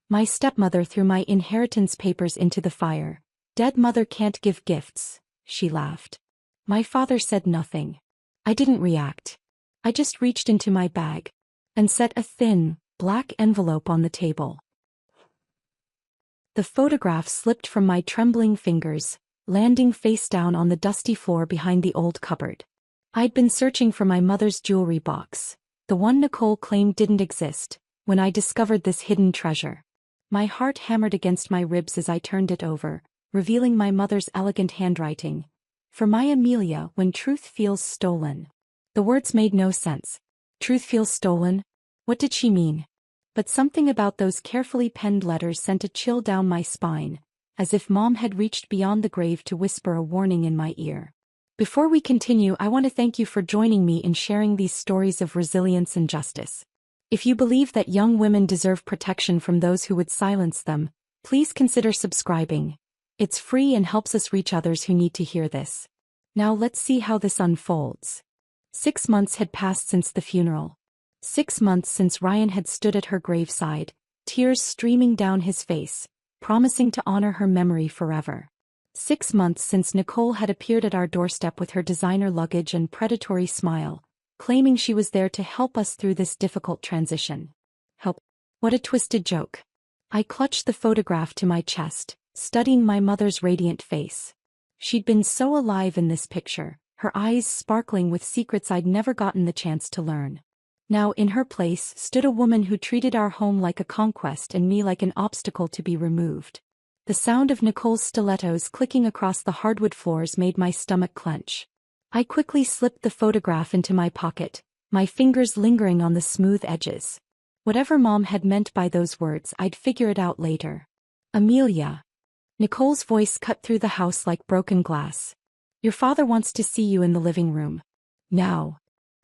My stepmother threw my inheritance papers into the fire. Dead mother can't give gifts, she laughed. My father said nothing. I didn't react. I just reached into my bag and set a thin, black envelope on the table. The photograph slipped from my trembling fingers, landing face down on the dusty floor behind the old cupboard. I'd been searching for my mother's jewelry box, the one Nicole claimed didn't exist, when I discovered this hidden treasure. My heart hammered against my ribs as I turned it over, revealing my mother's elegant handwriting. For my Amelia, when truth feels stolen. The words made no sense. Truth feels stolen? What did she mean? But something about those carefully penned letters sent a chill down my spine, as if Mom had reached beyond the grave to whisper a warning in my ear. Before we continue, I want to thank you for joining me in sharing these stories of resilience and justice. If you believe that young women deserve protection from those who would silence them, please consider subscribing. It's free and helps us reach others who need to hear this. Now let's see how this unfolds. 6 months had passed since the funeral. 6 months since Ryan had stood at her graveside, tears streaming down his face, promising to honor her memory forever. 6 months since Nicole had appeared at our doorstep with her designer luggage and predatory smile, claiming she was there to help us through this difficult transition. Help? What a twisted joke. I clutched the photograph to my chest, studying my mother's radiant face. She'd been so alive in this picture, her eyes sparkling with secrets I'd never gotten the chance to learn. Now in her place stood a woman who treated our home like a conquest and me like an obstacle to be removed. The sound of Nicole's stilettos clicking across the hardwood floors made my stomach clench. I quickly slipped the photograph into my pocket, my fingers lingering on the smooth edges. Whatever Mom had meant by those words, I'd figure it out later. Amelia. Nicole's voice cut through the house like broken glass. Your father wants to see you in the living room. Now.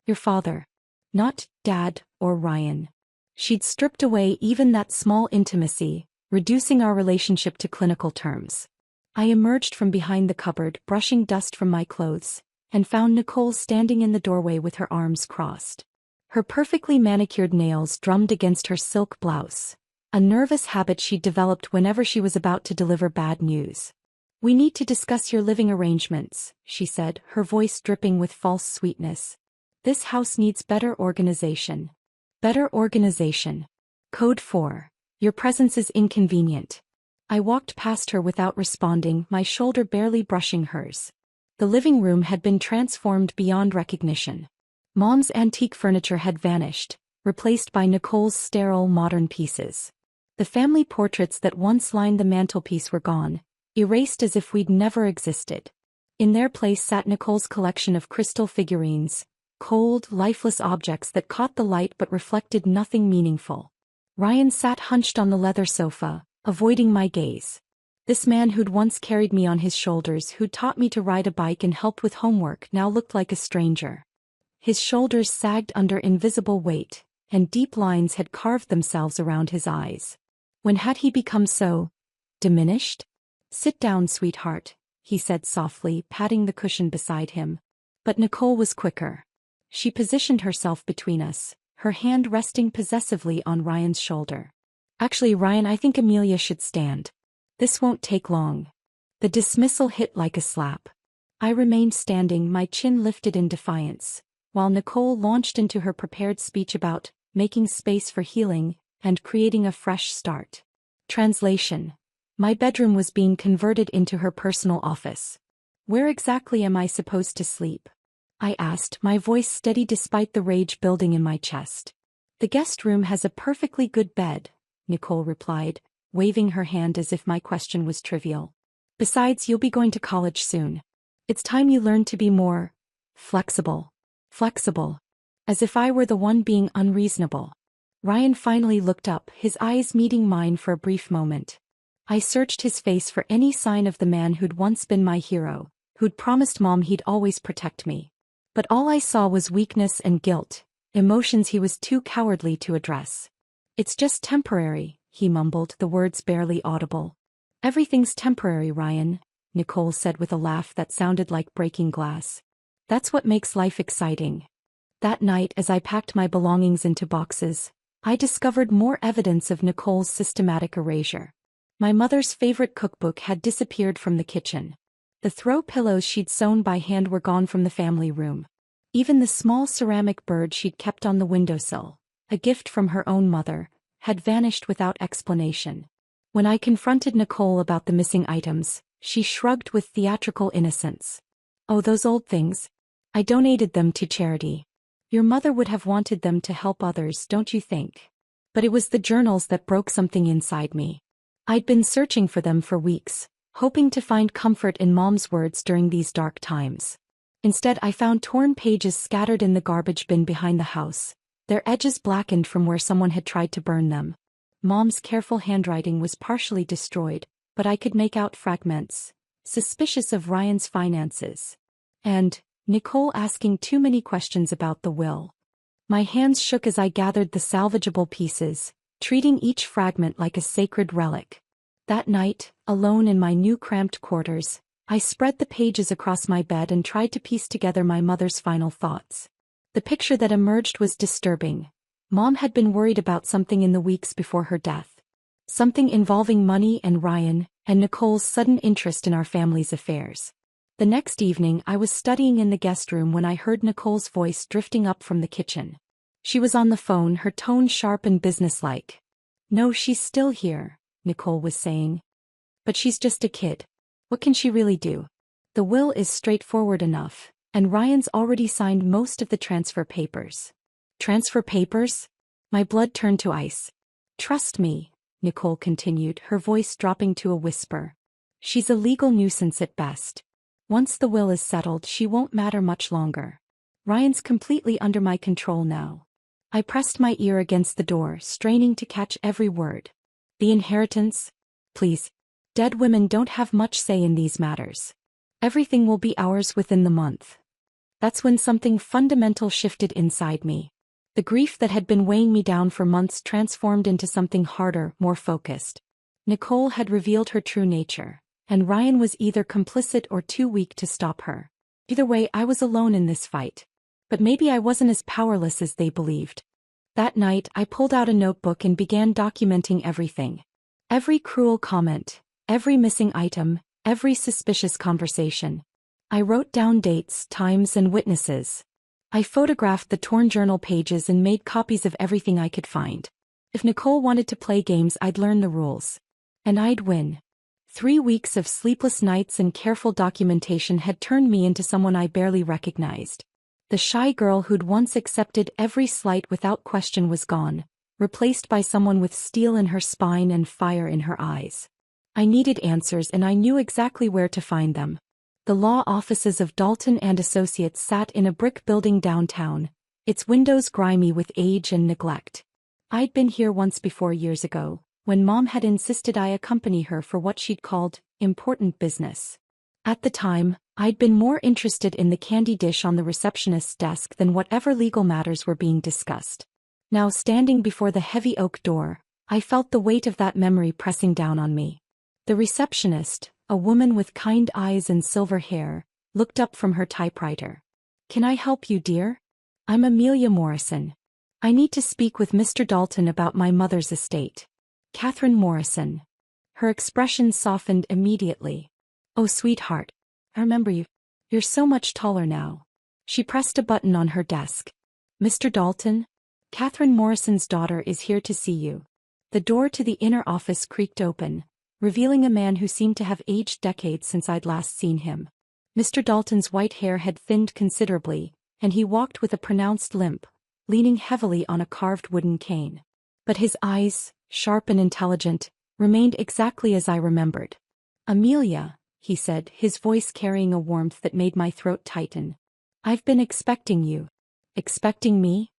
Your father. Not Dad or Ryan. She'd stripped away even that small intimacy, reducing our relationship to clinical terms. I emerged from behind the cupboard, brushing dust from my clothes, and found Nicole standing in the doorway with her arms crossed. Her perfectly manicured nails drummed against her silk blouse, a nervous habit she'd developed whenever she was about to deliver bad news. We need to discuss your living arrangements, she said, her voice dripping with false sweetness. This house needs better organization. Better organization. Code 4. Your presence is inconvenient. I walked past her without responding, my shoulder barely brushing hers. The living room had been transformed beyond recognition. Mom's antique furniture had vanished, replaced by Nicole's sterile modern pieces. The family portraits that once lined the mantelpiece were gone, erased as if we'd never existed. In their place sat Nicole's collection of crystal figurines, cold, lifeless objects that caught the light but reflected nothing meaningful. Ryan sat hunched on the leather sofa, avoiding my gaze. This man who'd once carried me on his shoulders, who'd taught me to ride a bike and helped with homework, now looked like a stranger. His shoulders sagged under invisible weight, and deep lines had carved themselves around his eyes. When had he become so diminished? Sit down, sweetheart, he said softly, patting the cushion beside him. But Nicole was quicker. She positioned herself between us, her hand resting possessively on Ryan's shoulder. Actually, Ryan, I think Amelia should stand. This won't take long. The dismissal hit like a slap. I remained standing, my chin lifted in defiance, while Nicole launched into her prepared speech about making space for healing and creating a fresh start. Translation. My bedroom was being converted into her personal office. Where exactly am I supposed to sleep? I asked, my voice steady despite the rage building in my chest. The guest room has a perfectly good bed, Nicole replied, waving her hand as if my question was trivial. Besides, you'll be going to college soon. It's time you learned to be more flexible. Flexible. As if I were the one being unreasonable. Ryan finally looked up, his eyes meeting mine for a brief moment. I searched his face for any sign of the man who'd once been my hero, who'd promised Mom he'd always protect me. But all I saw was weakness and guilt, emotions he was too cowardly to address. It's just temporary, he mumbled, the words barely audible. Everything's temporary, Ryan, Nicole said with a laugh that sounded like breaking glass. That's what makes life exciting. That night, as I packed my belongings into boxes, I discovered more evidence of Nicole's systematic erasure. My mother's favorite cookbook had disappeared from the kitchen. The throw pillows she'd sewn by hand were gone from the family room. Even the small ceramic bird she'd kept on the windowsill, a gift from her own mother, had vanished without explanation. When I confronted Nicole about the missing items, she shrugged with theatrical innocence. "Oh, those old things. I donated them to charity. Your mother would have wanted them to help others, don't you think?" But it was the journals that broke something inside me. I'd been searching for them for weeks, hoping to find comfort in Mom's words during these dark times. Instead, I found torn pages scattered in the garbage bin behind the house, their edges blackened from where someone had tried to burn them. Mom's careful handwriting was partially destroyed, but I could make out fragments, suspicious of Ryan's finances. And Nicole asking too many questions about the will. My hands shook as I gathered the salvageable pieces, treating each fragment like a sacred relic. That night, alone in my new cramped quarters, I spread the pages across my bed and tried to piece together my mother's final thoughts. The picture that emerged was disturbing. Mom had been worried about something in the weeks before her death. Something involving money and Ryan, and Nicole's sudden interest in our family's affairs. The next evening I was studying in the guest room when I heard Nicole's voice drifting up from the kitchen. She was on the phone, her tone sharp and businesslike. "No, she's still here," Nicole was saying. "But she's just a kid. What can she really do? The will is straightforward enough, and Ryan's already signed most of the transfer papers." "Transfer papers?" My blood turned to ice. "Trust me," Nicole continued, her voice dropping to a whisper. "She's a legal nuisance at best. Once the will is settled, she won't matter much longer. Ryan's completely under my control now." I pressed my ear against the door, straining to catch every word. "The inheritance? Please. Dead women don't have much say in these matters. Everything will be ours within the month." That's when something fundamental shifted inside me. The grief that had been weighing me down for months transformed into something harder, more focused. Nicole had revealed her true nature, and Ryan was either complicit or too weak to stop her. Either way, I was alone in this fight. But maybe I wasn't as powerless as they believed. That night, I pulled out a notebook and began documenting everything. Every cruel comment, every missing item, every suspicious conversation. I wrote down dates, times, and witnesses. I photographed the torn journal pages and made copies of everything I could find. If Nicole wanted to play games, I'd learn the rules. And I'd win. 3 weeks of sleepless nights and careful documentation had turned me into someone I barely recognized. The shy girl who'd once accepted every slight without question was gone, replaced by someone with steel in her spine and fire in her eyes. I needed answers, and I knew exactly where to find them. The law offices of Dalton and Associates sat in a brick building downtown, its windows grimy with age and neglect. I'd been here once before years ago, when Mom had insisted I accompany her for what she'd called important business. At the time, I'd been more interested in the candy dish on the receptionist's desk than whatever legal matters were being discussed. Now, standing before the heavy oak door, I felt the weight of that memory pressing down on me. The receptionist, a woman with kind eyes and silver hair, looked up from her typewriter. "Can I help you, dear? I'm Amelia Morrison. I need to speak with Mr. Dalton about my mother's estate." Catherine Morrison. Her expression softened immediately. "Oh, sweetheart. I remember you. You're so much taller now." She pressed a button on her desk. "Mr. Dalton? Catherine Morrison's daughter is here to see you." The door to the inner office creaked open, revealing a man who seemed to have aged decades since I'd last seen him. Mr. Dalton's white hair had thinned considerably, and he walked with a pronounced limp, leaning heavily on a carved wooden cane. But his eyes, sharp and intelligent, remained exactly as I remembered. "Amelia," he said, his voice carrying a warmth that made my throat tighten. "I've been expecting you." "Expecting me?"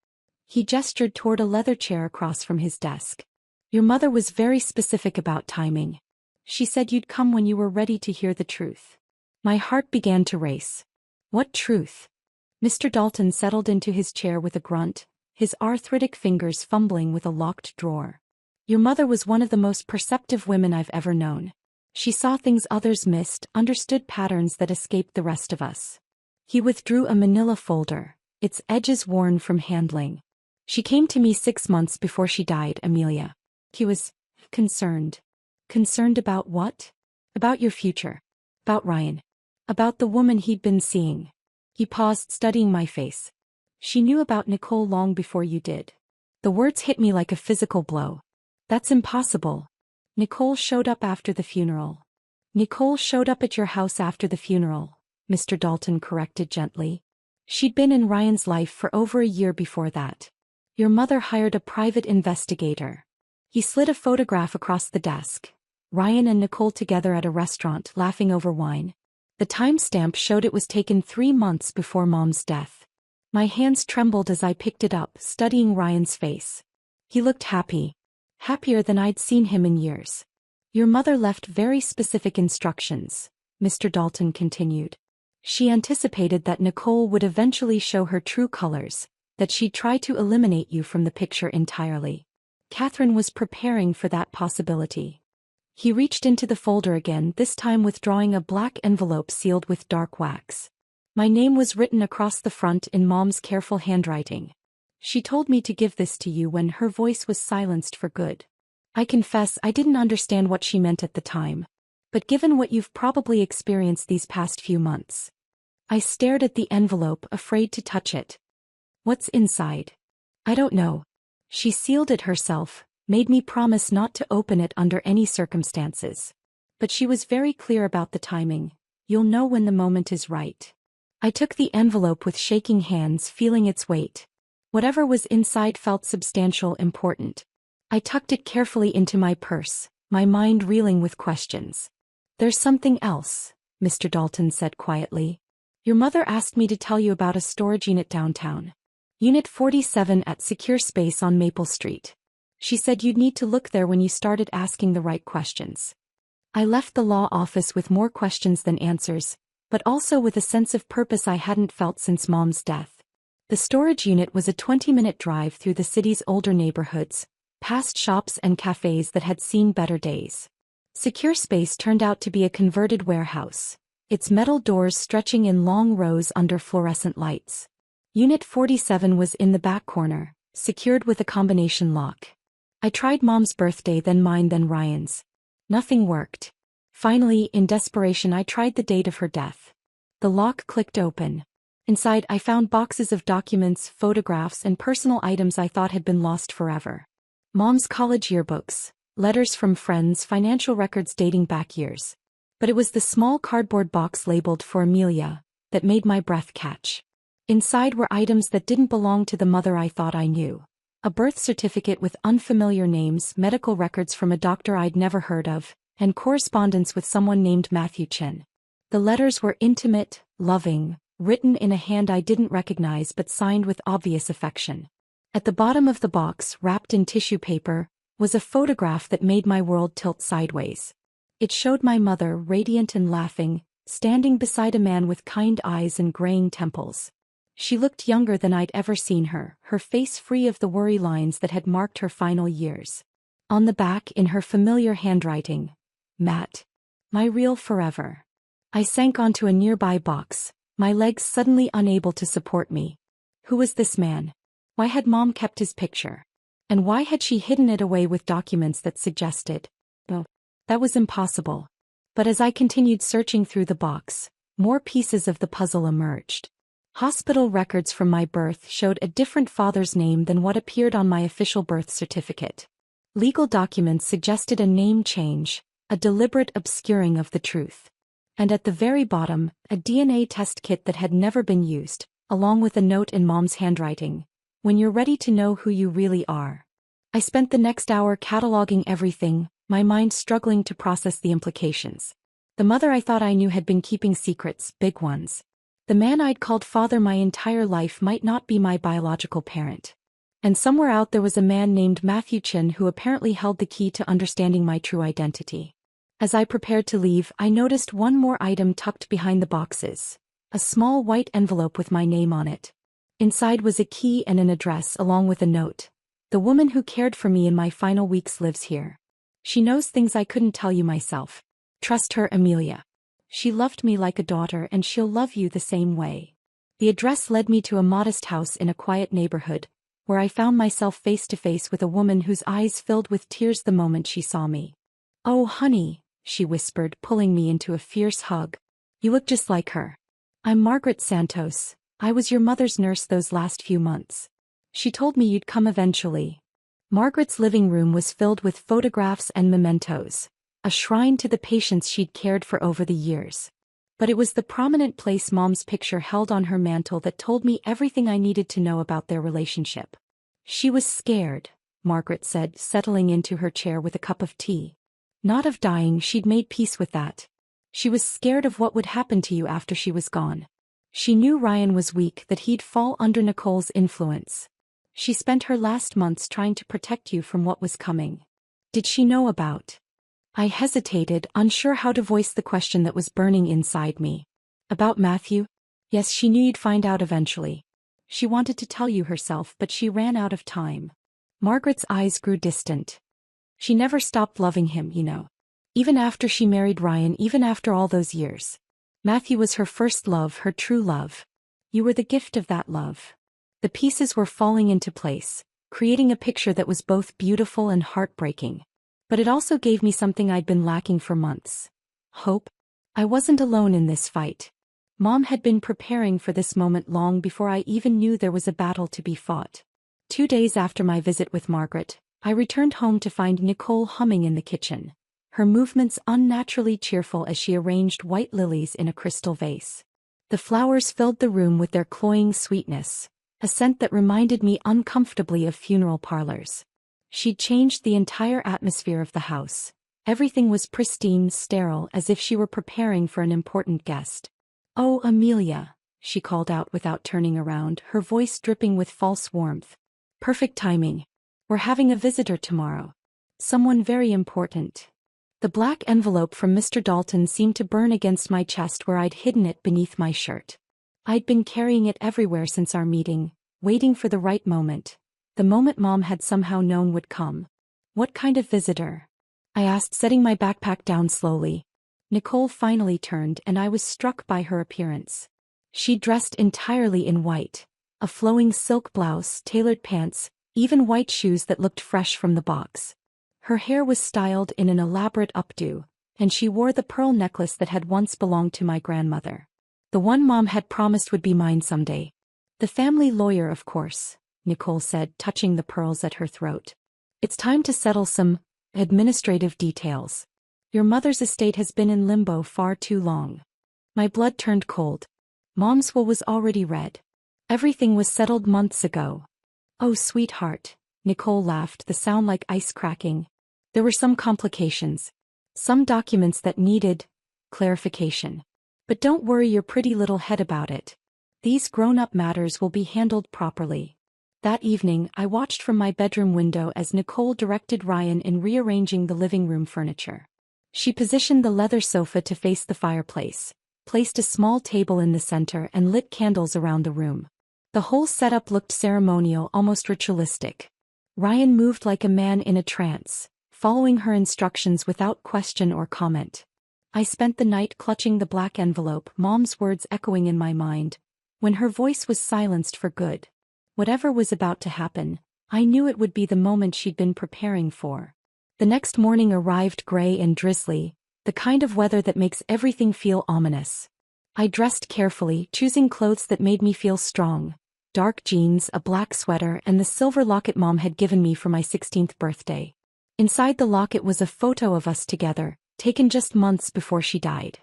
He gestured toward a leather chair across from his desk. "Your mother was very specific about timing. She said you'd come when you were ready to hear the truth." My heart began to race. What truth? Mr. Dalton settled into his chair with a grunt, his arthritic fingers fumbling with a locked drawer. "Your mother was one of the most perceptive women I've ever known. She saw things others missed, understood patterns that escaped the rest of us." He withdrew a manila folder, its edges worn from handling. She came to me 6 months before she died, Amelia. He was concerned. Concerned about what? About your future. About Ryan. About the woman he'd been seeing. He paused, studying my face. She knew about Nicole long before you did. The words hit me like a physical blow. That's impossible. Nicole showed up after the funeral. Nicole showed up at your house after the funeral, Mr. Dalton corrected gently. She'd been in Ryan's life for over a year before that. Your mother hired a private investigator. He slid a photograph across the desk. Ryan and Nicole together at a restaurant laughing over wine. The timestamp showed it was taken 3 months before Mom's death. My hands trembled as I picked it up, studying Ryan's face. He looked happy. Happier than I'd seen him in years. Your mother left very specific instructions, Mr. Dalton continued. She anticipated that Nicole would eventually show her true colors, that she'd try to eliminate you from the picture entirely. Catherine was preparing for that possibility. He reached into the folder again, this time withdrawing a black envelope sealed with dark wax. My name was written across the front in Mom's careful handwriting. She told me to give this to you when her voice was silenced for good. I confess I didn't understand what she meant at the time. But given what you've probably experienced these past few months. I stared at the envelope, afraid to touch it. What's inside? I don't know. She sealed it herself, made me promise not to open it under any circumstances. But she was very clear about the timing. You'll know when the moment is right. I took the envelope with shaking hands, feeling its weight. Whatever was inside felt substantial, important. I tucked it carefully into my purse, my mind reeling with questions. There's something else, Mr. Dalton said quietly. Your mother asked me to tell you about a storage unit downtown. Unit 47 at Secure Space on Maple Street. She said you'd need to look there when you started asking the right questions. I left the law office with more questions than answers, but also with a sense of purpose I hadn't felt since Mom's death. The storage unit was a 20-minute drive through the city's older neighborhoods, past shops and cafes that had seen better days. Secure Space turned out to be a converted warehouse, its metal doors stretching in long rows under fluorescent lights. Unit 47 was in the back corner, secured with a combination lock. I tried Mom's birthday, then mine, then Ryan's. Nothing worked. Finally, in desperation, I tried the date of her death. The lock clicked open. Inside, I found boxes of documents, photographs, and personal items I thought had been lost forever. Mom's college yearbooks, letters from friends, financial records dating back years. But it was the small cardboard box labeled for Amelia that made my breath catch. Inside were items that didn't belong to the mother I thought I knew. A birth certificate with unfamiliar names, medical records from a doctor I'd never heard of, and correspondence with someone named Matthew Chen. The letters were intimate, loving, written in a hand I didn't recognize but signed with obvious affection. At the bottom of the box, wrapped in tissue paper, was a photograph that made my world tilt sideways. It showed my mother, radiant and laughing, standing beside a man with kind eyes and graying temples. She looked younger than I'd ever seen her, her face free of the worry lines that had marked her final years. On the back, in her familiar handwriting, Matt. My real forever. I sank onto a nearby box, my legs suddenly unable to support me. Who was this man? Why had Mom kept his picture? And why had she hidden it away with documents that suggested? Oh, that was impossible. But as I continued searching through the box, more pieces of the puzzle emerged. Hospital records from my birth showed a different father's name than what appeared on my official birth certificate. Legal documents suggested a name change, a deliberate obscuring of the truth. And at the very bottom, a DNA test kit that had never been used, along with a note in Mom's handwriting. When you're ready to know who you really are. I spent the next hour cataloging everything, my mind struggling to process the implications. The mother I thought I knew had been keeping secrets, big ones. The man I'd called father my entire life might not be my biological parent. And somewhere out there was a man named Matthew Chen who apparently held the key to understanding my true identity. As I prepared to leave, I noticed one more item tucked behind the boxes. A small white envelope with my name on it. Inside was a key and an address along with a note. The woman who cared for me in my final weeks lives here. She knows things I couldn't tell you myself. Trust her, Amelia. She loved me like a daughter and she'll love you the same way. The address led me to a modest house in a quiet neighborhood, where I found myself face to face with a woman whose eyes filled with tears the moment she saw me. "Oh, honey," she whispered, pulling me into a fierce hug. "You look just like her. I'm Margaret Santos. I was your mother's nurse those last few months. She told me you'd come eventually." Margaret's living room was filled with photographs and mementos, a shrine to the patients she'd cared for over the years. But it was the prominent place Mom's picture held on her mantle that told me everything I needed to know about their relationship. "She was scared," Margaret said, settling into her chair with a cup of tea. "Not of dying, she'd made peace with that. She was scared of what would happen to you after she was gone. She knew Ryan was weak, that he'd fall under Nicole's influence. She spent her last months trying to protect you from what was coming." "Did she know about—" I hesitated, unsure how to voice the question that was burning inside me. "About Matthew? Yes, she knew you'd find out eventually. She wanted to tell you herself, but she ran out of time." Margaret's eyes grew distant. "She never stopped loving him, you know. Even after she married Ryan, even after all those years. Matthew was her first love, her true love. You were the gift of that love." The pieces were falling into place, creating a picture that was both beautiful and heartbreaking. But it also gave me something I'd been lacking for months: hope. I wasn't alone in this fight. Mom had been preparing for this moment long before I even knew there was a battle to be fought. 2 days after my visit with Margaret, I returned home to find Nicole humming in the kitchen, her movements unnaturally cheerful as she arranged white lilies in a crystal vase. The flowers filled the room with their cloying sweetness, a scent that reminded me uncomfortably of funeral parlors. She'd changed the entire atmosphere of the house. Everything was pristine, sterile, as if she were preparing for an important guest. "Oh, Amelia," she called out without turning around, her voice dripping with false warmth. "Perfect timing. We're having a visitor tomorrow. Someone very important." The black envelope from Mr. Dalton seemed to burn against my chest where I'd hidden it beneath my shirt. I'd been carrying it everywhere since our meeting, waiting for the right moment. The moment Mom had somehow known would come. "What kind of visitor?" I asked, setting my backpack down slowly. Nicole finally turned, and I was struck by her appearance. She dressed entirely in white, a flowing silk blouse, tailored pants, even white shoes that looked fresh from the box. Her hair was styled in an elaborate updo, and she wore the pearl necklace that had once belonged to my grandmother. The one Mom had promised would be mine someday. "The family lawyer, of course," Nicole said, touching the pearls at her throat. "It's time to settle some administrative details. Your mother's estate has been in limbo far too long." My blood turned cold. Mom's will was already read. Everything was settled months ago. "Oh, sweetheart," Nicole laughed, the sound like ice cracking. "There were some complications. Some documents that needed clarification. But don't worry your pretty little head about it. These grown-up matters will be handled properly." That evening, I watched from my bedroom window as Nicole directed Ryan in rearranging the living room furniture. She positioned the leather sofa to face the fireplace, placed a small table in the center, and lit candles around the room. The whole setup looked ceremonial, almost ritualistic. Ryan moved like a man in a trance, following her instructions without question or comment. I spent the night clutching the black envelope, Mom's words echoing in my mind, when her voice was silenced for good. Whatever was about to happen, I knew it would be the moment she'd been preparing for. The next morning arrived gray and drizzly, the kind of weather that makes everything feel ominous. I dressed carefully, choosing clothes that made me feel strong: dark jeans, a black sweater, and the silver locket Mom had given me for my 16th birthday. Inside the locket was a photo of us together, taken just months before she died.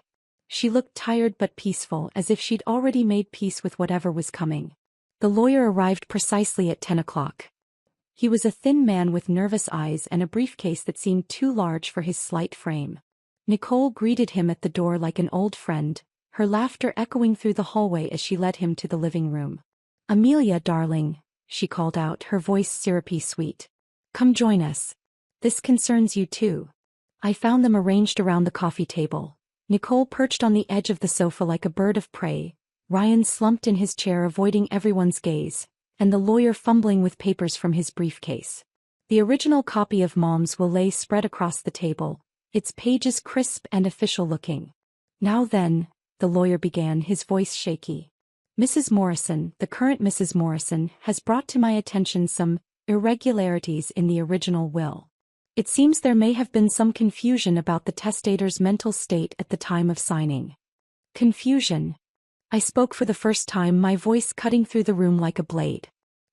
She looked tired but peaceful, as if she'd already made peace with whatever was coming. The lawyer arrived precisely at 10 o'clock. He was a thin man with nervous eyes and a briefcase that seemed too large for his slight frame. Nicole greeted him at the door like an old friend, her laughter echoing through the hallway as she led him to the living room. "Amelia, darling," she called out, her voice syrupy sweet. "Come join us. This concerns you too." I found them arranged around the coffee table. Nicole perched on the edge of the sofa like a bird of prey, Ryan slumped in his chair avoiding everyone's gaze, and the lawyer fumbling with papers from his briefcase. The original copy of Mom's will lay spread across the table, its pages crisp and official looking. "Now then," the lawyer began, his voice shaky. Mrs. Morrison, the current Mrs. Morrison, has brought to my attention some irregularities in the original will. It seems there may have been some confusion about the testator's mental state at the time of signing. Confusion. I spoke for the first time, my voice cutting through the room like a blade.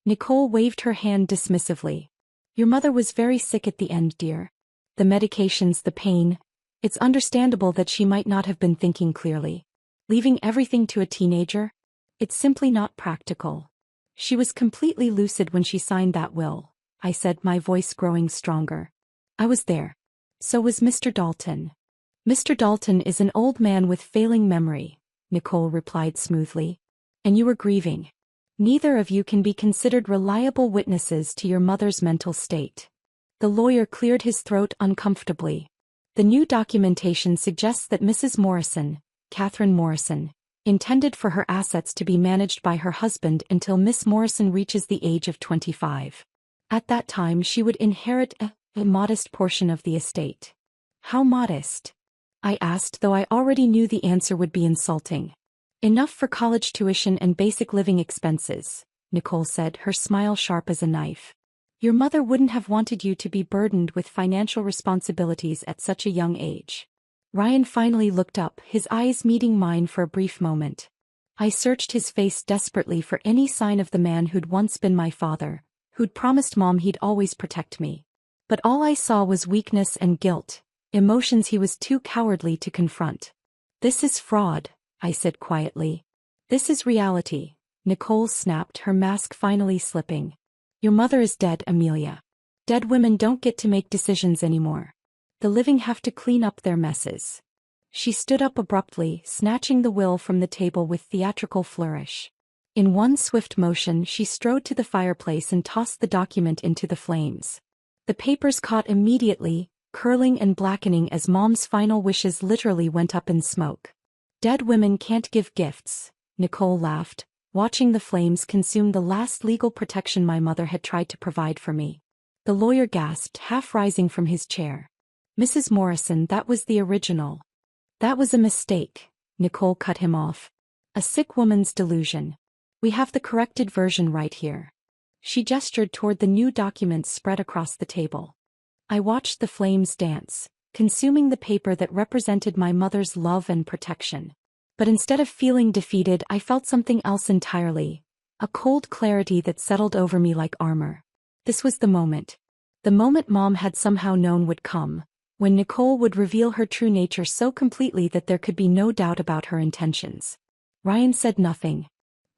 Nicole waved her hand dismissively. Your mother was very sick at the end, dear. The medications, the pain. It's understandable that she might not have been thinking clearly. Leaving everything to a teenager? It's simply not practical. She was completely lucid when she signed that will, I said, my voice growing stronger. I was there. So was Mr. Dalton. Mr. Dalton is an old man with failing memory, Nicole replied smoothly. And you were grieving. Neither of you can be considered reliable witnesses to your mother's mental state. The lawyer cleared his throat uncomfortably. The new documentation suggests that Mrs. Morrison, Catherine Morrison, intended for her assets to be managed by her husband until Miss Morrison reaches the age of 25. At that time she would inherit a modest portion of the estate. How modest? I asked, though I already knew the answer would be insulting. Enough for college tuition and basic living expenses, Nicole said, her smile sharp as a knife. Your mother wouldn't have wanted you to be burdened with financial responsibilities at such a young age. Ryan finally looked up, his eyes meeting mine for a brief moment. I searched his face desperately for any sign of the man who'd once been my father, who'd promised Mom he'd always protect me. But all I saw was weakness and guilt, emotions he was too cowardly to confront. This is fraud, I said quietly. This is reality, Nicole snapped, her mask finally slipping. Your mother is dead, Amelia. Dead women don't get to make decisions anymore. The living have to clean up their messes. She stood up abruptly, snatching the will from the table with theatrical flourish. In one swift motion she strode to the fireplace and tossed the document into the flames. The papers caught immediately, curling and blackening as Mom's final wishes literally went up in smoke. Dead women can't give gifts, Nicole laughed, watching the flames consume the last legal protection my mother had tried to provide for me. The lawyer gasped, half rising from his chair. Mrs. Morrison, that was the original. That was a mistake, Nicole cut him off. A sick woman's delusion. We have the corrected version right here. She gestured toward the new documents spread across the table. I watched the flames dance, consuming the paper that represented my mother's love and protection. But instead of feeling defeated, I felt something else entirely, a cold clarity that settled over me like armor. This was the moment. The moment Mom had somehow known would come, when Nicole would reveal her true nature so completely that there could be no doubt about her intentions. Ryan said nothing.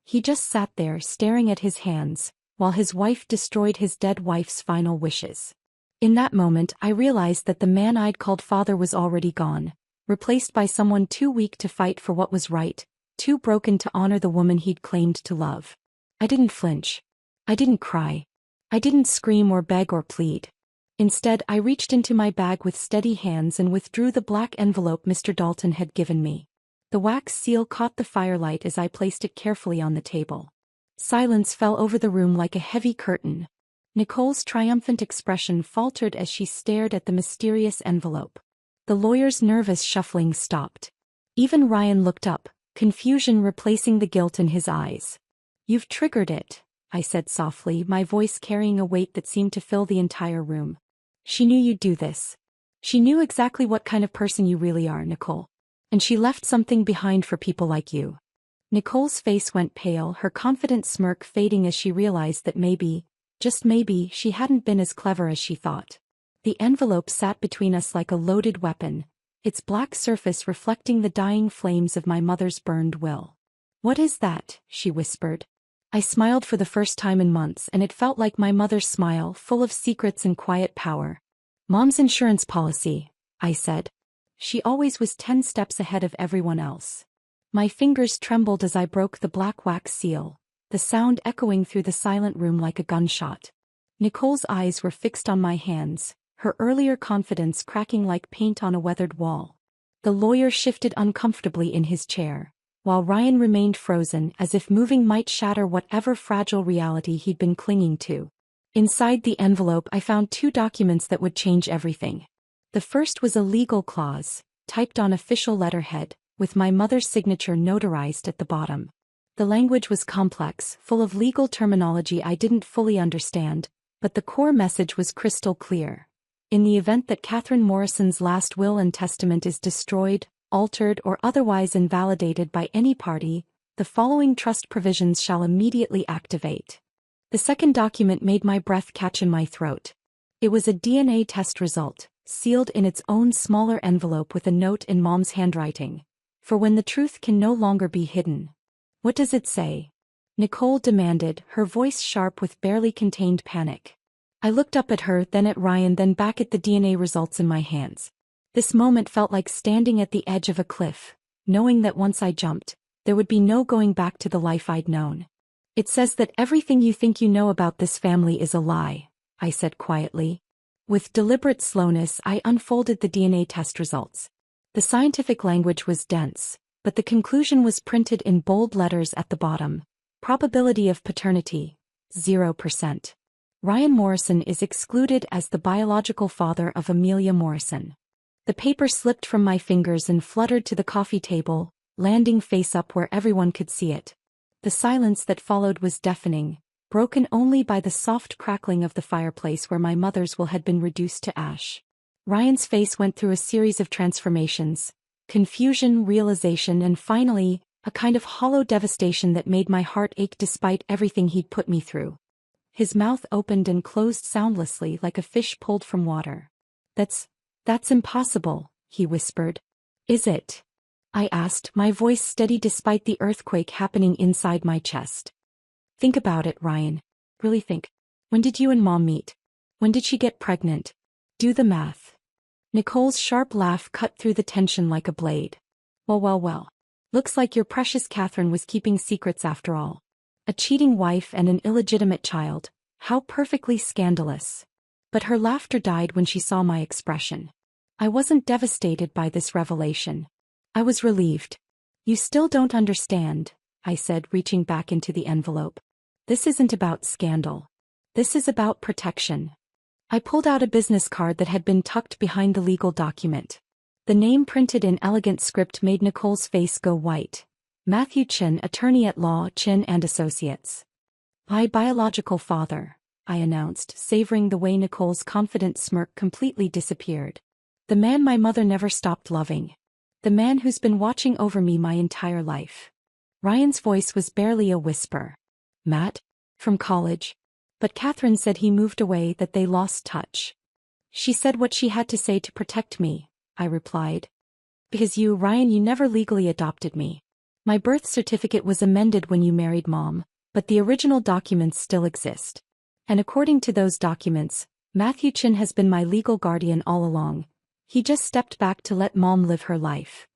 He just sat there staring at his hands, while his wife destroyed his dead wife's final wishes. In that moment I realized that the man I'd called father was already gone, replaced by someone too weak to fight for what was right, too broken to honor the woman he'd claimed to love. I didn't flinch. I didn't cry. I didn't scream or beg or plead. Instead, I reached into my bag with steady hands and withdrew the black envelope Mr. Dalton had given me. The wax seal caught the firelight as I placed it carefully on the table. Silence fell over the room like a heavy curtain. Nicole's triumphant expression faltered as she stared at the mysterious envelope. The lawyer's nervous shuffling stopped. Even Ryan looked up, confusion replacing the guilt in his eyes. You've triggered it, I said softly, my voice carrying a weight that seemed to fill the entire room. She knew you'd do this. She knew exactly what kind of person you really are, Nicole. And she left something behind for people like you. Nicole's face went pale, her confident smirk fading as she realized that maybe, just maybe, she hadn't been as clever as she thought. The envelope sat between us like a loaded weapon, its black surface reflecting the dying flames of my mother's burned will. What is that? She whispered. I smiled for the first time in months, and it felt like my mother's smile, full of secrets and quiet power. Mom's insurance policy, I said. She always was 10 steps ahead of everyone else. My fingers trembled as I broke the black wax seal, the sound echoing through the silent room like a gunshot. Nicole's eyes were fixed on my hands, her earlier confidence cracking like paint on a weathered wall. The lawyer shifted uncomfortably in his chair, while Ryan remained frozen as if moving might shatter whatever fragile reality he'd been clinging to. Inside the envelope I found 2 documents that would change everything. The first was a legal clause, typed on official letterhead, with my mother's signature notarized at the bottom. The language was complex, full of legal terminology I didn't fully understand, but the core message was crystal clear. In the event that Catherine Morrison's last will and testament is destroyed, altered or otherwise invalidated by any party, the following trust provisions shall immediately activate. The second document made my breath catch in my throat. It was a DNA test result, sealed in its own smaller envelope with a note in Mom's handwriting. For when the truth can no longer be hidden. What does it say? Nicole demanded, her voice sharp with barely contained panic. I looked up at her, then at Ryan, then back at the DNA results in my hands. This moment felt like standing at the edge of a cliff, knowing that once I jumped, there would be no going back to the life I'd known. It says that everything you think you know about this family is a lie, I said quietly. With deliberate slowness, I unfolded the DNA test results. The scientific language was dense, but the conclusion was printed in bold letters at the bottom. Probability of paternity, 0%. Ryan Morrison is excluded as the biological father of Amelia Morrison. The paper slipped from my fingers and fluttered to the coffee table, landing face up where everyone could see it. The silence that followed was deafening, broken only by the soft crackling of the fireplace where my mother's will had been reduced to ash. Ryan's face went through a series of transformations. Confusion, realization, and finally, a kind of hollow devastation that made my heart ache despite everything he'd put me through. His mouth opened and closed soundlessly like a fish pulled from water. That's impossible, he whispered. Is it? I asked, my voice steady despite the earthquake happening inside my chest. Think about it, Ryan. Really think. When did you and Mom meet? When did she get pregnant? Do the math. Nicole's sharp laugh cut through the tension like a blade. Well. Looks like your precious Catherine was keeping secrets after all. A cheating wife and an illegitimate child. How perfectly scandalous. But her laughter died when she saw my expression. I wasn't devastated by this revelation. I was relieved. You still don't understand, I said, reaching back into the envelope. This isn't about scandal. This is about protection. I pulled out a business card that had been tucked behind the legal document. The name printed in elegant script made Nicole's face go white. Matthew Chin, attorney at law, Chin and Associates. My biological father, I announced, savoring the way Nicole's confident smirk completely disappeared. The man my mother never stopped loving. The man who's been watching over me my entire life. Ryan's voice was barely a whisper. Matt? From college. But Catherine said he moved away, that they lost touch. She said what she had to say to protect me, I replied. Because you, Ryan, you never legally adopted me. My birth certificate was amended when you married Mom, but the original documents still exist. And according to those documents, Matthew Chin has been my legal guardian all along. He just stepped back to let Mom live her life.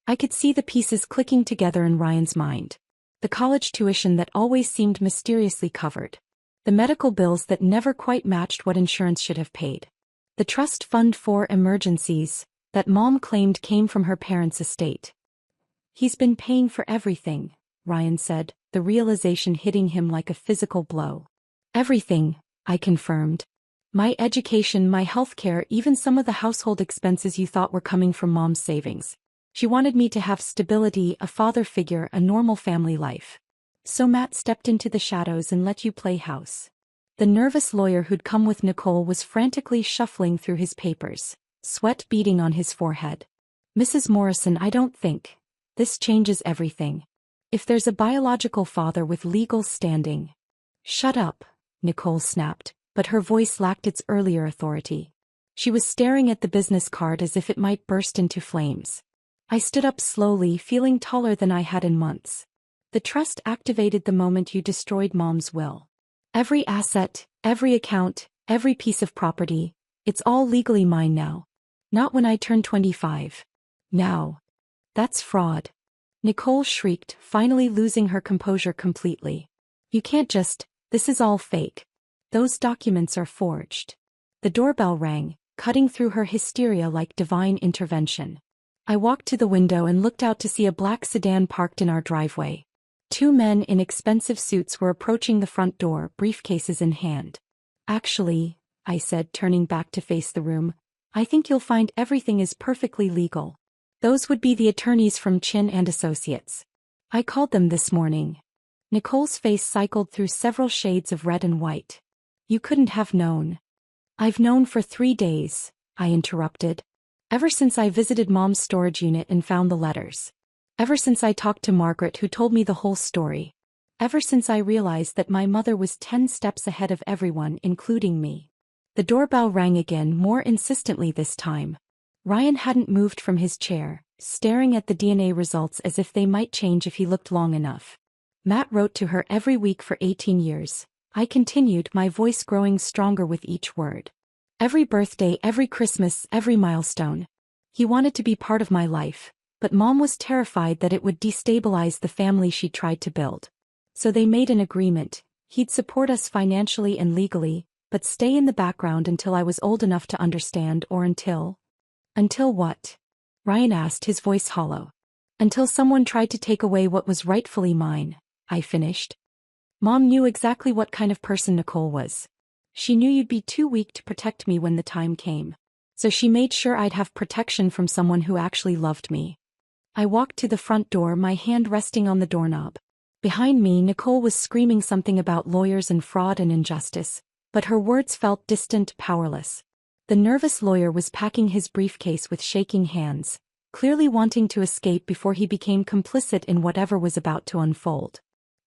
I could see the pieces clicking together in Ryan's mind. The college tuition that always seemed mysteriously covered. The medical bills that never quite matched what insurance should have paid. The trust fund for emergencies that Mom claimed came from her parents' estate. He's been paying for everything, Ryan said, the realization hitting him like a physical blow. Everything, I confirmed. My education, my healthcare, even some of the household expenses you thought were coming from Mom's savings. She wanted me to have stability, a father figure, a normal family life. So Matt stepped into the shadows and let you play house. The nervous lawyer who'd come with Nicole was frantically shuffling through his papers, sweat beading on his forehead. Mrs. Morrison, I don't think. This changes everything. If there's a biological father with legal standing. Shut up, Nicole snapped, but her voice lacked its earlier authority. She was staring at the business card as if it might burst into flames. I stood up slowly, feeling taller than I had in months. The trust activated the moment you destroyed Mom's will. Every asset, every account, every piece of property, it's all legally mine now. Not when I turn 25. Now. That's fraud. Nicole shrieked, finally losing her composure completely. You can't just, this is all fake. Those documents are forged. The doorbell rang, cutting through her hysteria like divine intervention. I walked to the window and looked out to see a black sedan parked in our driveway. Two men in expensive suits were approaching the front door, briefcases in hand. Actually, I said, turning back to face the room, I think you'll find everything is perfectly legal. Those would be the attorneys from Chin and Associates. I called them this morning, Nicole's face cycled through several shades of red and white. You couldn't have known. I've known for 3 days, I interrupted. Ever since I visited Mom's storage unit and found the letters. Ever since I talked to Margaret, who told me the whole story. Ever since I realized that my mother was 10 steps ahead of everyone, including me. The doorbell rang again, more insistently this time. Ryan hadn't moved from his chair, staring at the DNA results as if they might change if he looked long enough. Matt wrote to her every week for 18 years. I continued, my voice growing stronger with each word. Every birthday, every Christmas, every milestone. He wanted to be part of my life, but Mom was terrified that it would destabilize the family she tried to build. So they made an agreement. He'd support us financially and legally, but stay in the background until I was old enough to understand, or until... Until what? Ryan asked, his voice hollow. Until someone tried to take away what was rightfully mine, I finished. Mom knew exactly what kind of person Nicole was. She knew you'd be too weak to protect me when the time came. So she made sure I'd have protection from someone who actually loved me. I walked to the front door, my hand resting on the doorknob. Behind me, Nicole was screaming something about lawyers and fraud and injustice, but her words felt distant, powerless. The nervous lawyer was packing his briefcase with shaking hands, clearly wanting to escape before he became complicit in whatever was about to unfold.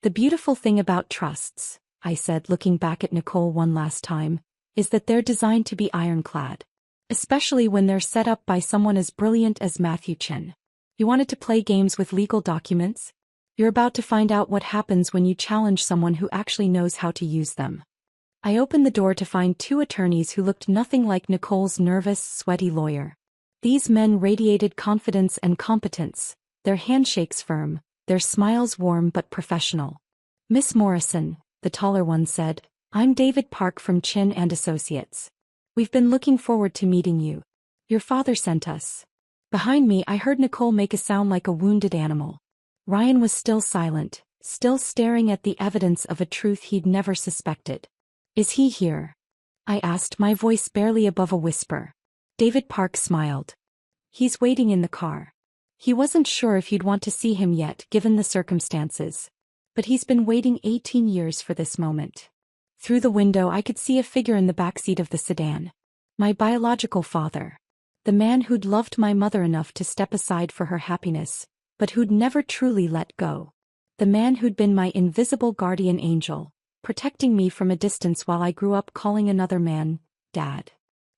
The beautiful thing about trusts, I said, looking back at Nicole one last time, is that they're designed to be ironclad. Especially when they're set up by someone as brilliant as Matthew Chen. You wanted to play games with legal documents? You're about to find out what happens when you challenge someone who actually knows how to use them. I opened the door to find 2 attorneys who looked nothing like Nicole's nervous, sweaty lawyer. These men radiated confidence and competence, their handshakes firm, their smiles warm but professional. Miss Morrison, the taller one said, I'm David Park from Chin and Associates. We've been looking forward to meeting you. Your father sent us. Behind me, I heard Nicole make a sound like a wounded animal. Ryan was still silent, still staring at the evidence of a truth he'd never suspected. Is he here? I asked, my voice barely above a whisper. David Park smiled. He's waiting in the car. He wasn't sure if you'd want to see him yet, given the circumstances. But he's been waiting 18 years for this moment. Through the window, I could see a figure in the backseat of the sedan. My biological father. The man who'd loved my mother enough to step aside for her happiness, but who'd never truly let go. The man who'd been my invisible guardian angel, protecting me from a distance while I grew up calling another man, Dad.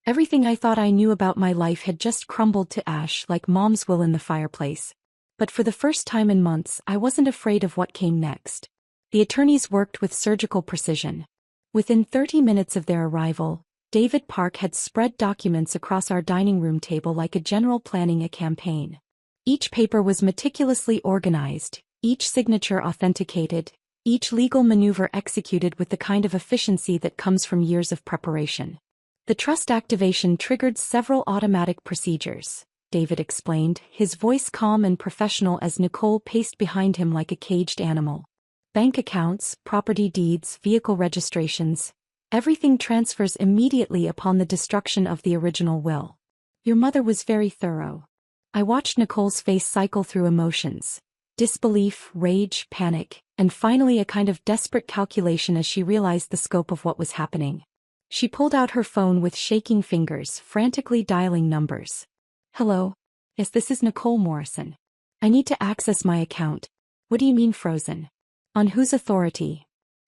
Everything I thought I knew about my life had just crumbled to ash like Mom's will in the fireplace. But for the first time in months, I wasn't afraid of what came next. The attorneys worked with surgical precision. Within 30 minutes of their arrival, David Park had spread documents across our dining room table like a general planning a campaign. Each paper was meticulously organized, each signature authenticated, each legal maneuver executed with the kind of efficiency that comes from years of preparation. The trust activation triggered several automatic procedures, David explained, his voice calm and professional as Nicole paced behind him like a caged animal. Bank accounts, property deeds, vehicle registrations, everything transfers immediately upon the destruction of the original will. Your mother was very thorough. I watched Nicole's face cycle through emotions. Disbelief, rage, panic, and finally a kind of desperate calculation as she realized the scope of what was happening. She pulled out her phone with shaking fingers, frantically dialing numbers. Hello? Yes, this is Nicole Morrison. I need to access my account. What do you mean frozen? On whose authority?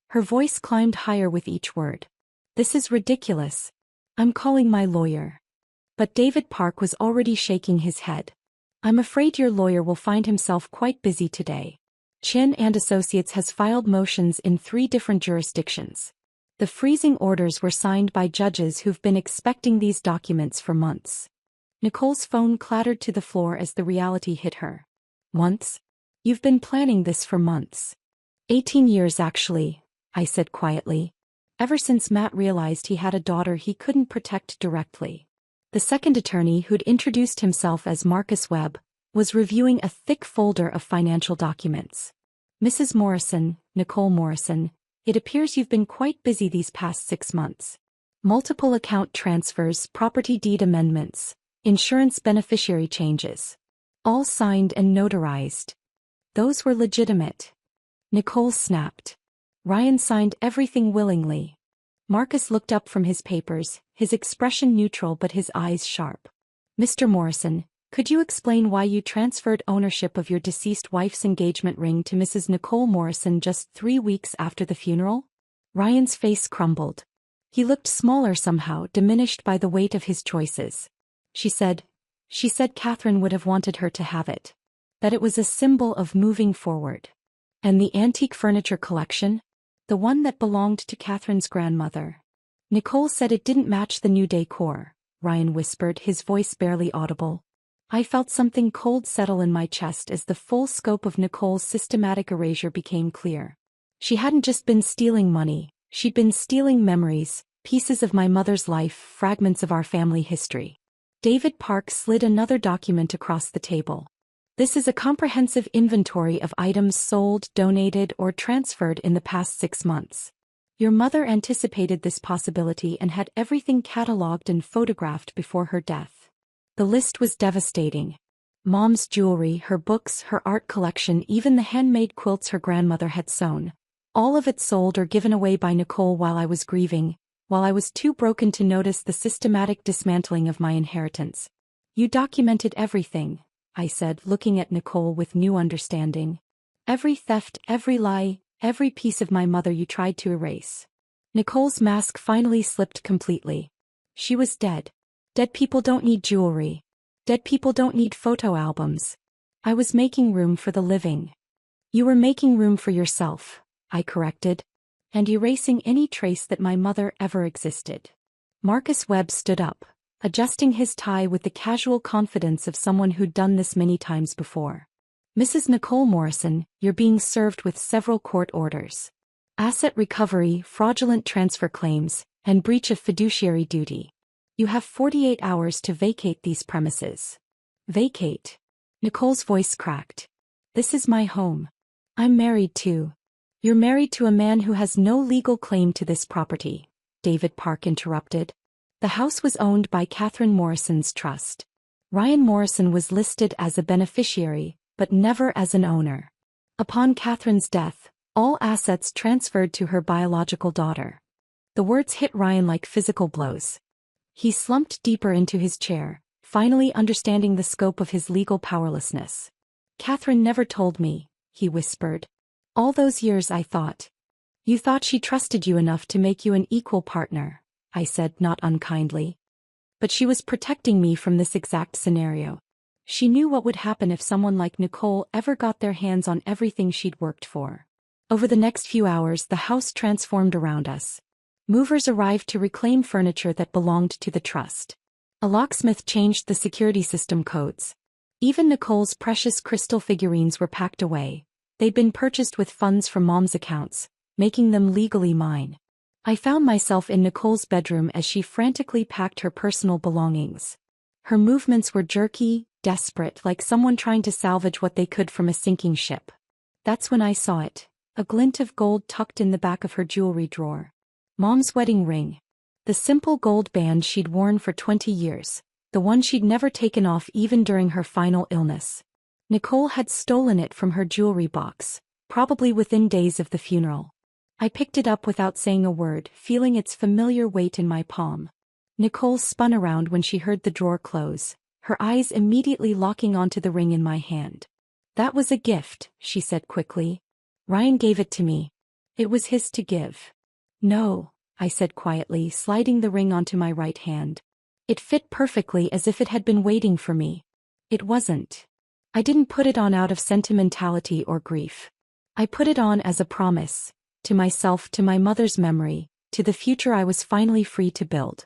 Her voice climbed higher with each word. This is ridiculous. I'm calling my lawyer. But David Park was already shaking his head. I'm afraid your lawyer will find himself quite busy today. Chin and Associates has filed motions in 3 different jurisdictions. The freezing orders were signed by judges who've been expecting these documents for months. Nicole's phone clattered to the floor as the reality hit her. Months? You've been planning this for months. 18 years actually, I said quietly. Ever since Matt realized he had a daughter he couldn't protect directly. The second attorney, who'd introduced himself as Marcus Webb, was reviewing a thick folder of financial documents. Mrs. Morrison, Nicole Morrison, it appears you've been quite busy these past 6 months. Multiple account transfers, property deed amendments, insurance beneficiary changes. All signed and notarized. Those were legitimate. Nicole snapped. Ryan signed everything willingly. Marcus looked up from his papers, his expression neutral but his eyes sharp. Mr. Morrison, could you explain why you transferred ownership of your deceased wife's engagement ring to Mrs. Nicole Morrison just 3 weeks after the funeral? Ryan's face crumbled. He looked smaller somehow, diminished by the weight of his choices. She said Catherine would have wanted her to have it. That it was a symbol of moving forward. And the antique furniture collection? The one that belonged to Catherine's grandmother. Nicole said it didn't match the new decor, Ryan whispered, his voice barely audible. I felt something cold settle in my chest as the full scope of Nicole's systematic erasure became clear. She hadn't just been stealing money, she'd been stealing memories, pieces of my mother's life, fragments of our family history. David Park slid another document across the table. This is a comprehensive inventory of items sold, donated, or transferred in the past 6 months. Your mother anticipated this possibility and had everything catalogued and photographed before her death. The list was devastating. Mom's jewelry, her books, her art collection, even the handmade quilts her grandmother had sewn. All of it sold or given away by Nicole while I was grieving, while I was too broken to notice the systematic dismantling of my inheritance. You documented everything, I said, looking at Nicole with new understanding. Every theft, every lie, every piece of my mother you tried to erase. Nicole's mask finally slipped completely. She was dead. Dead people don't need jewelry. Dead people don't need photo albums. I was making room for the living. You were making room for yourself, I corrected, and erasing any trace that my mother ever existed. Marcus Webb stood up, adjusting his tie with the casual confidence of someone who'd done this many times before. Mrs. Nicole Morrison, you're being served with several court orders. Asset recovery, fraudulent transfer claims, and breach of fiduciary duty. You have 48 hours to vacate these premises. Vacate? Nicole's voice cracked. This is my home. I'm married too. You're married to a man who has no legal claim to this property, David Park interrupted. The house was owned by Catherine Morrison's trust. Ryan Morrison was listed as a beneficiary, but never as an owner. Upon Catherine's death, all assets transferred to her biological daughter. The words hit Ryan like physical blows. He slumped deeper into his chair, finally understanding the scope of his legal powerlessness. Catherine never told me, he whispered. All those years I thought. You thought she trusted you enough to make you an equal partner, I said, not unkindly. But she was protecting me from this exact scenario. She knew what would happen if someone like Nicole ever got their hands on everything she'd worked for. Over the next few hours, the house transformed around us. Movers arrived to reclaim furniture that belonged to the trust. A locksmith changed the security system codes. Even Nicole's precious crystal figurines were packed away. They'd been purchased with funds from Mom's accounts, making them legally mine. I found myself in Nicole's bedroom as she frantically packed her personal belongings. Her movements were jerky, desperate, like someone trying to salvage what they could from a sinking ship. That's when I saw it, a glint of gold tucked in the back of her jewelry drawer. Mom's wedding ring. The simple gold band she'd worn for 20 years, the one she'd never taken off even during her final illness. Nicole had stolen it from her jewelry box, probably within days of the funeral. I picked it up without saying a word, feeling its familiar weight in my palm. Nicole spun around when she heard the drawer close, her eyes immediately locking onto the ring in my hand. That was a gift, she said quickly. Ryan gave it to me. It was his to give. No, I said quietly, sliding the ring onto my right hand. It fit perfectly as if it had been waiting for me. It wasn't. I didn't put it on out of sentimentality or grief. I put it on as a promise, to myself, to my mother's memory, to the future I was finally free to build.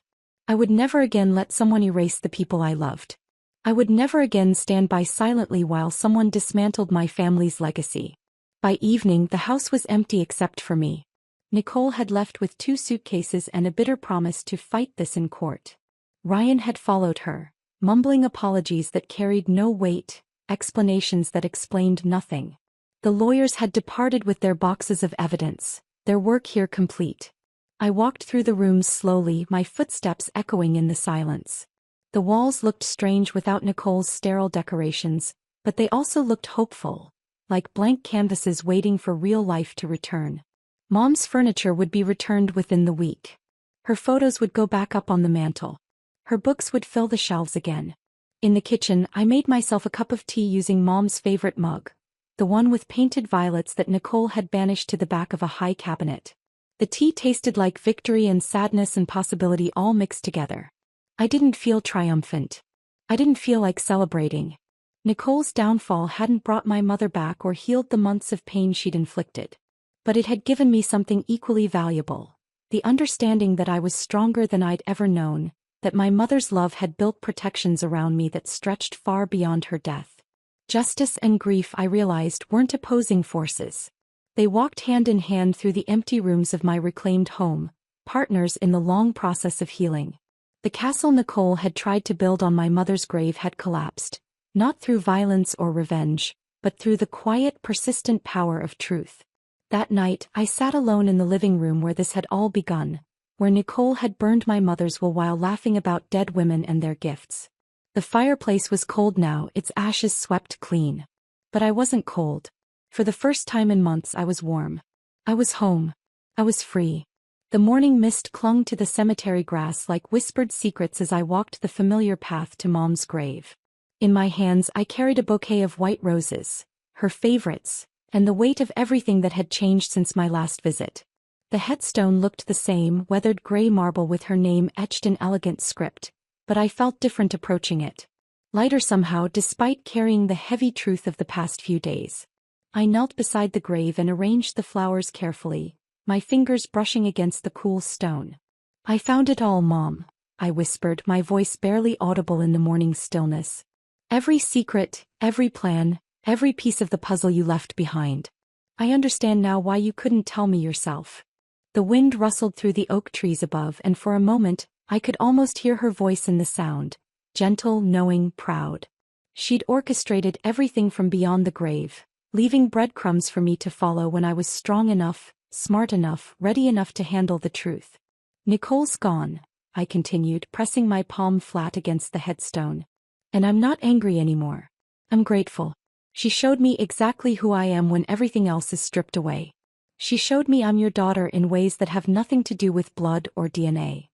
I would never again let someone erase the people I loved. I would never again stand by silently while someone dismantled my family's legacy. By evening, the house was empty except for me. Nicole had left with 2 suitcases and a bitter promise to fight this in court. Ryan had followed her, mumbling apologies that carried no weight, explanations that explained nothing. The lawyers had departed with their boxes of evidence, their work here complete. I walked through the rooms slowly, my footsteps echoing in the silence. The walls looked strange without Nicole's sterile decorations, but they also looked hopeful. like blank canvases waiting for real life to return. Mom's furniture would be returned within the week. Her photos would go back up on the mantle. Her books would fill the shelves again. In the kitchen, I made myself a cup of tea using Mom's favorite mug, the one with painted violets that Nicole had banished to the back of a high cabinet. The tea tasted like victory and sadness and possibility all mixed together. I didn't feel triumphant. I didn't feel like celebrating. Nicole's downfall hadn't brought my mother back or healed the months of pain she'd inflicted. But it had given me something equally valuable, the understanding that I was stronger than I'd ever known, that my mother's love had built protections around me that stretched far beyond her death. Justice and grief, I realized, weren't opposing forces. They walked hand in hand through the empty rooms of my reclaimed home, partners in the long process of healing. The castle Nicole had tried to build on my mother's grave had collapsed, not through violence or revenge, but through the quiet, persistent power of truth. That night, I sat alone in the living room where this had all begun, where Nicole had burned my mother's will while laughing about dead women and their gifts. The fireplace was cold now, its ashes swept clean. But I wasn't cold. For the first time in months I was warm. I was home. I was free. The morning mist clung to the cemetery grass like whispered secrets as I walked the familiar path to Mom's grave. In my hands I carried a bouquet of white roses, her favorites, and the weight of everything that had changed since my last visit. The headstone looked the same, weathered gray marble with her name etched in elegant script, but I felt different approaching it. Lighter somehow, despite carrying the heavy truth of the past few days. I knelt beside the grave and arranged the flowers carefully, my fingers brushing against the cool stone. "I found it all, Mom," I whispered, my voice barely audible in the morning stillness. "Every secret, every plan, every piece of the puzzle you left behind. I understand now why you couldn't tell me yourself." The wind rustled through the oak trees above, and for a moment, I could almost hear her voice in the sound, gentle, knowing, proud. She'd orchestrated everything from beyond the grave, leaving breadcrumbs for me to follow when I was strong enough, smart enough, ready enough to handle the truth. "Nicole's gone," I continued, pressing my palm flat against the headstone. "And I'm not angry anymore. I'm grateful. She showed me exactly who I am when everything else is stripped away. She showed me I'm your daughter in ways that have nothing to do with blood or DNA."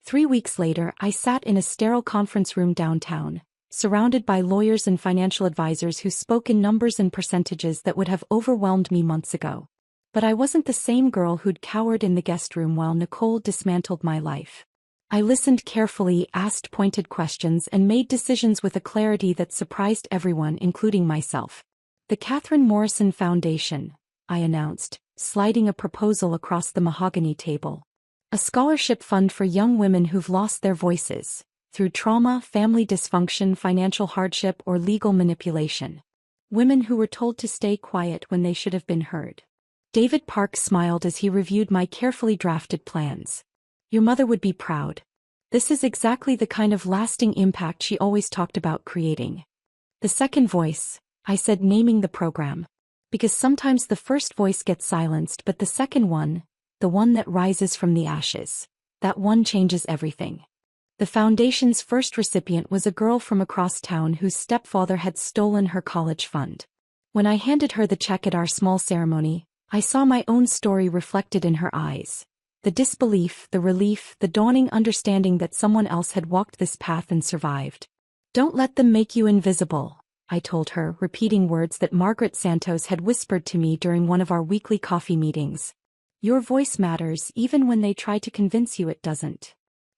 3 weeks later, I sat in a sterile conference room downtown, surrounded by lawyers and financial advisors who spoke in numbers and percentages that would have overwhelmed me months ago. But I wasn't the same girl who'd cowered in the guest room while Nicole dismantled my life. I listened carefully, asked pointed questions, and made decisions with a clarity that surprised everyone, including myself. "The Catherine Morrison Foundation," I announced, sliding a proposal across the mahogany table. "A scholarship fund for young women who've lost their voices, through trauma, family dysfunction, financial hardship, or legal manipulation. Women who were told to stay quiet when they should have been heard." David Park smiled as he reviewed my carefully drafted plans. "Your mother would be proud. This is exactly the kind of lasting impact she always talked about creating." "The second voice," I said, naming the program. "Because sometimes the first voice gets silenced, but the second one, the one that rises from the ashes, that one changes everything." The foundation's first recipient was a girl from across town whose stepfather had stolen her college fund. When I handed her the check at our small ceremony, I saw my own story reflected in her eyes. The disbelief, the relief, the dawning understanding that someone else had walked this path and survived. "Don't let them make you invisible," I told her, repeating words that Margaret Santos had whispered to me during one of our weekly coffee meetings. "Your voice matters even when they try to convince you it doesn't."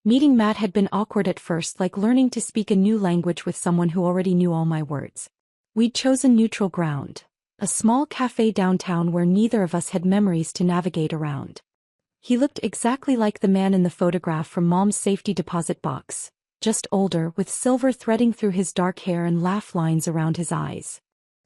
Meeting Matt had been awkward at first, like learning to speak a new language with someone who already knew all my words. We'd chosen neutral ground, a small cafe downtown where neither of us had memories to navigate around. He looked exactly like the man in the photograph from Mom's safety deposit box, just older, with silver threading through his dark hair and laugh lines around his eyes.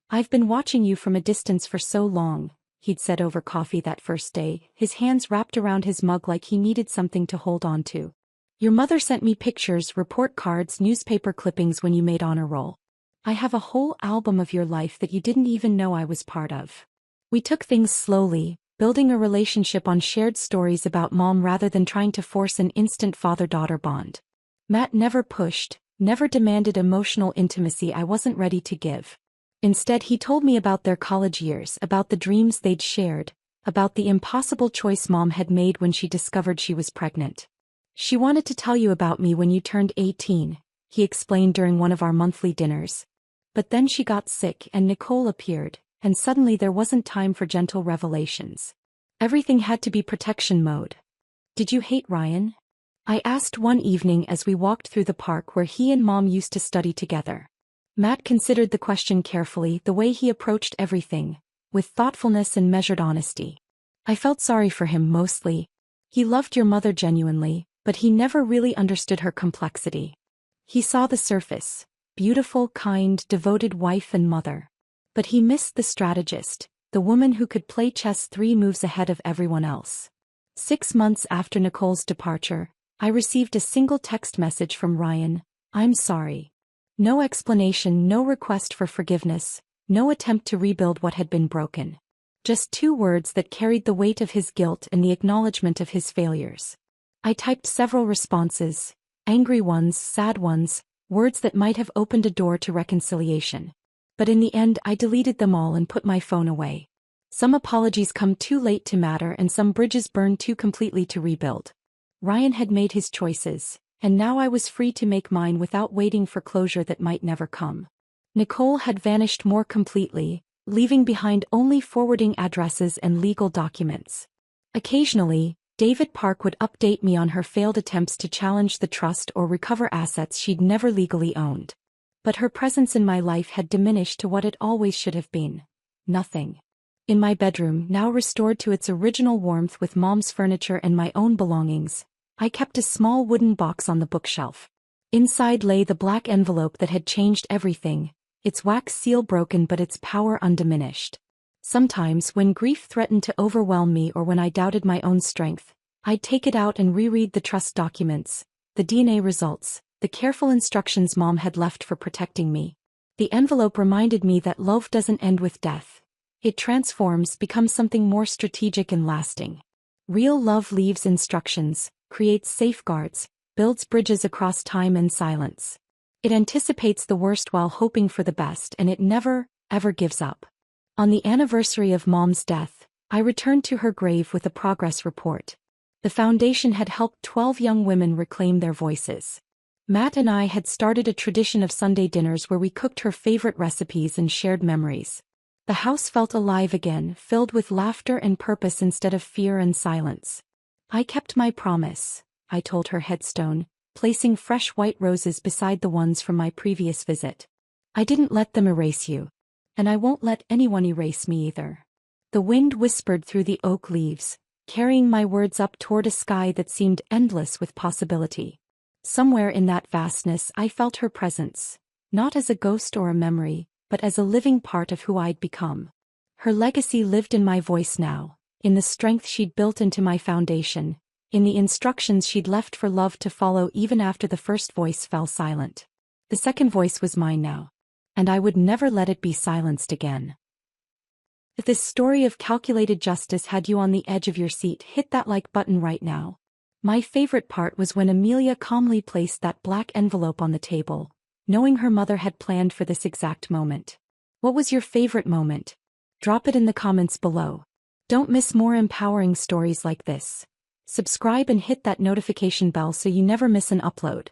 "I've been watching you from a distance for so long," he'd said over coffee that first day, his hands wrapped around his mug like he needed something to hold on to. "Your mother sent me pictures, report cards, newspaper clippings when you made honor roll. I have a whole album of your life that you didn't even know I was part of." We took things slowly, building a relationship on shared stories about Mom rather than trying to force an instant father-daughter bond. Matt never pushed, never demanded emotional intimacy I wasn't ready to give. Instead, he told me about their college years, about the dreams they'd shared, about the impossible choice Mom had made when she discovered she was pregnant. "She wanted to tell you about me when you turned 18, he explained during one of our monthly dinners. But then she got sick and Nicole appeared, and suddenly there wasn't time for gentle revelations. Everything had to be protection mode." "Did you hate Ryan?" I asked one evening as we walked through the park where he and Mom used to study together. Matt considered the question carefully, the way he approached everything, with thoughtfulness and measured honesty. "I felt sorry for him mostly. He loved your mother genuinely, but he never really understood her complexity. He saw the surface, beautiful, kind, devoted wife and mother. But he missed the strategist, the woman who could play chess 3 moves ahead of everyone else." 6 months after Nicole's departure, I received a single text message from Ryan: "I'm sorry." No explanation, no request for forgiveness, no attempt to rebuild what had been broken. Just 2 words that carried the weight of his guilt and the acknowledgement of his failures. I typed several responses, angry ones, sad ones, words that might have opened a door to reconciliation. But in the end, I deleted them all and put my phone away. Some apologies come too late to matter, and some bridges burn too completely to rebuild. Ryan had made his choices, and now I was free to make mine without waiting for closure that might never come. Nicole had vanished more completely, leaving behind only forwarding addresses and legal documents. Occasionally, David Park would update me on her failed attempts to challenge the trust or recover assets she'd never legally owned. But her presence in my life had diminished to what it always should have been: nothing. In my bedroom, now restored to its original warmth with Mom's furniture and my own belongings, I kept a small wooden box on the bookshelf. Inside lay the black envelope that had changed everything, its wax seal broken but its power undiminished. Sometimes, when grief threatened to overwhelm me or when I doubted my own strength, I'd take it out and reread the trust documents, the DNA results, the careful instructions Mom had left for protecting me. The envelope reminded me that love doesn't end with death. It transforms, becomes something more strategic and lasting. Real love leaves instructions, creates safeguards, builds bridges across time and silence. It anticipates the worst while hoping for the best, and it never, ever gives up. On the anniversary of Mom's death, I returned to her grave with a progress report. The foundation had helped 12 young women reclaim their voices. Matt and I had started a tradition of Sunday dinners where we cooked her favorite recipes and shared memories. The house felt alive again, filled with laughter and purpose instead of fear and silence. "I kept my promise," I told her headstone, placing fresh white roses beside the ones from my previous visit. "I didn't let them erase you. And I won't let anyone erase me either." The wind whispered through the oak leaves, carrying my words up toward a sky that seemed endless with possibility. Somewhere in that vastness I felt her presence, not as a ghost or a memory, but as a living part of who I'd become. Her legacy lived in my voice now, in the strength she'd built into my foundation, in the instructions she'd left for love to follow even after the first voice fell silent. The second voice was mine now, and I would never let it be silenced again. If this story of calculated justice had you on the edge of your seat, hit that like button right now. My favorite part was when Amelia calmly placed that black envelope on the table, knowing her mother had planned for this exact moment. What was your favorite moment? Drop it in the comments below. Don't miss more empowering stories like this. Subscribe and hit that notification bell so you never miss an upload.